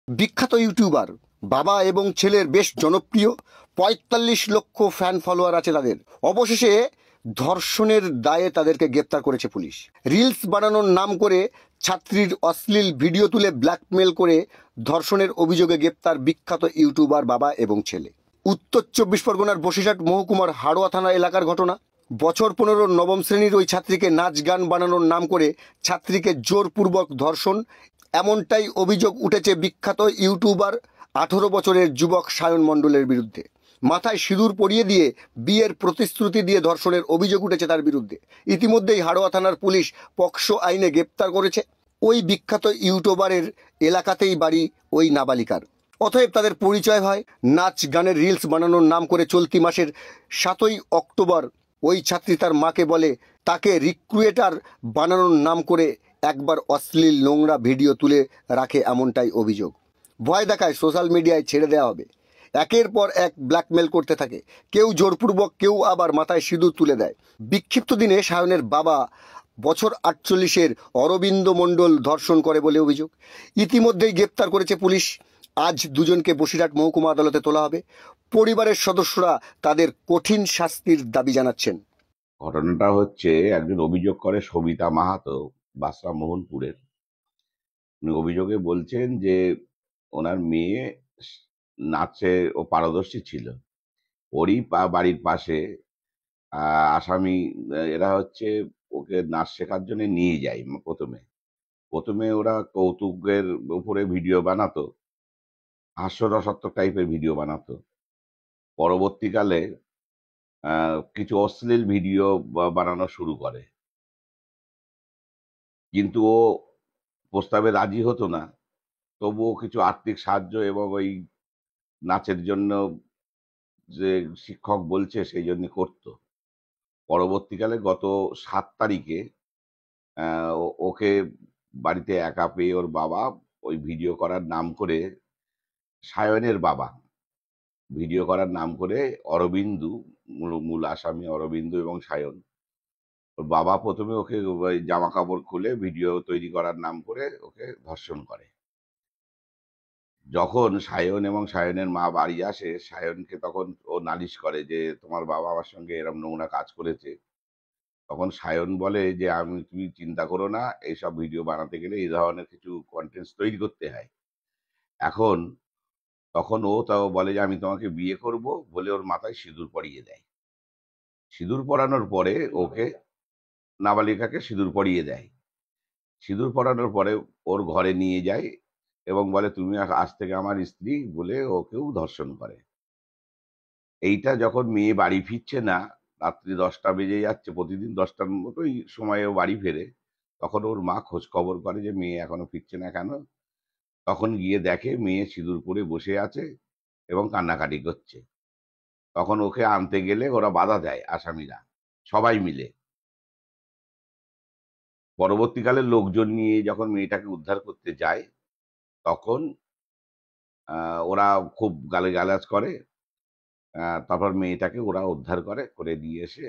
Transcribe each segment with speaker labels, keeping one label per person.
Speaker 1: বিখ্যাত ইউটিউবার বাবা এবং ছেলের বেশ জনপ্রিয় ৪৫ লক্ষ ফ্যান ফলোয়ার আছে তাদের। অবশেষে ধর্ষণের দায়ে তাদেরকে গ্রেপ্তার করেছে পুলিশ। রিলস বানানোর নাম করে ছাত্রীর অশ্লীল ভিডিও তুলে ব্ল্যাকমেল করে ধর্ষণের অভিযোগে গ্রেপ্তার বিখ্যাত ইউটিউবার বাবা এবং ছেলে। উত্তর ২৪ পরগনার বসিরহাট মহকুমার হাড়োয়া থানা এলাকার ঘটনা। বছর ১৫ নবম শ্রেণীর ওই ছাত্রীকে নাচ গান বানানোর নাম করে ছাত্রীকে জোরপূর্বক ধর্ষণ, এমনটাই অভিযোগ উঠেছে বিখ্যাত ইউটিউবার ১৮ বছরের যুবক সায়ন মণ্ডলের বিরুদ্ধে। মাথায় সিঁদুর পরিয়ে দিয়ে বিয়ের প্রতিশ্রুতি দিয়ে ধর্ষণের অভিযোগ উঠেছে তার বিরুদ্ধে। ইতিমধ্যেই হাড়োয়া থানার পুলিশ পক্সো আইনে গ্রেপ্তার করেছে। ওই বিখ্যাত ইউটিউবারের এলাকাতেই বাড়ি ওই নাবালিকার। অতএব তাদের পরিচয় হয় নাচ গানের রিলস বানানোর নাম করে। চলতি মাসের ৭ই অক্টোবর ওই ছাত্রী তার মাকে বলে তাকে রিক্রুয়েটার বানানোর নাম করে একবার অশ্লীল নোংরা ভিডিও তুলে রাখে, এমনটাই অভিযোগ। ভয় দেখায় সোশ্যাল মিডিয়ায় ছেড়ে দেওয়া হবে। একের পর এক ব্ল্যাকমেল করতে থাকে, কেউ জোরপূর্বক, কেউ আবার মাথায় সিঁদুর তুলে দেয়। বিক্ষিপ্ত দিনে সায়নের বাবা বছর ৪৮-এর অরবিন্দ মণ্ডল ধর্ষণ করে বলে অভিযোগ। ইতিমধ্যেই গ্রেপ্তার করেছে পুলিশ। আজ দুজনকে বসিরহাট মহকুমা আদালতে তোলা হবে। পরিবারের সদস্যরা তাদের কঠিন শাস্তির দাবি জানাচ্ছেন।
Speaker 2: ঘটনাটা হচ্ছে, একজন অভিযোগ করে সবিতা মাহাতো, বাসরা মোহনপুরের। উনি অভিযোগে বলছেন যে ওনার মেয়ে নাচে ও পারদর্শী ছিল। ওরই বাড়ির পাশে আসামি এরা হচ্ছে ওকে নাচ শেখার জন্য নিয়ে যায়। প্রথমে ওরা কৌতুকের উপরে ভিডিও বানাতো, হাস্যরসাত্মক টাইপের ভিডিও বানাতো। পরবর্তীকালে কিছু অশ্লীল ভিডিও বানানো শুরু করে, কিন্তু ও প্রস্তাবে রাজি হতো না। তবুও কিছু আর্থিক সাহায্য এবং ওই নাচের জন্য যে শিক্ষক বলছে সেই জন্য করতো। পরবর্তীকালে গত ৭ তারিখে ওকে বাড়িতে একা পেয়ে ওর বাবা ওই ভিডিও করার নাম করে, সায়নের বাবা ভিডিও করার নাম করে, অরবিন্দু, মূল আসামি অরবিন্দু এবং সায়ন, ওর বাবা প্রথমে ওকে জামা কাপড় খুলে ভিডিও তৈরি করার নাম করে ওকে ধর্ষণ করে। যখন সায়ন এবং সায়নের মা বাড়ি আসে, সায়নকে তখন ও নালিশ করে যে তোমার বাবা আমার সঙ্গে এরম নোংরা কাজ করেছে। তখন সায়ন বলে যে তুমি চিন্তা করো না, এইসব ভিডিও বানাতে গেলে এই ধরনের কিছু কন্টেন্টস তৈরি করতে হয়। তখন ও তাও বলে যে আমি তোমাকে বিয়ে করব বলে ওর মাথায় সিঁদুর পরিয়ে দেয়। সিঁদুর পরানোর পরে ওকে, নাবালিকাকে সিঁদুর পরিয়ে দেয়। সিঁদুর পরানোর পরে ওর ঘরে নিয়ে যায় এবং বলে তুমি আজ থেকে আমার স্ত্রী বলে ওকেও ধর্ষণ করে। এইটা যখন মেয়ে বাড়ি ফিরছে না, রাত্রি 10টা বেজে যাচ্ছে, প্রতিদিন 10টার মতোই সময়ে ও বাড়ি ফেরে, তখন ওর মা খোঁজ খবর করে যে মেয়ে এখনো ফিরছে না কেন। তখন গিয়ে দেখে মেয়ে সিঁদুর পরে বসে আছে এবং কান্নাকাটি করছে। তখন ওকে আনতে গেলে ওরা বাধা দেয়, আসামিরা সবাই মিলে। পরবর্তীকালে লোকজন নিয়ে যখন মেয়েটাকে উদ্ধার করতে যায়, তখন ওরা খুব গালিগালাজ করে। তারপর মেয়েটাকে ওরা উদ্ধার করে নিয়ে এসে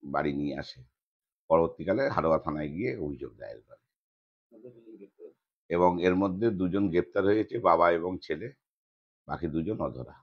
Speaker 2: বাড়ি নিয়ে আসে। পরবর্তীকালে হাড়োয়া থানায় গিয়ে অভিযোগ দায়ের করে এবং এর মধ্যে 2জন গ্রেপ্তার হয়েছে, বাবা এবং ছেলে, বাকি 2জন অধরা।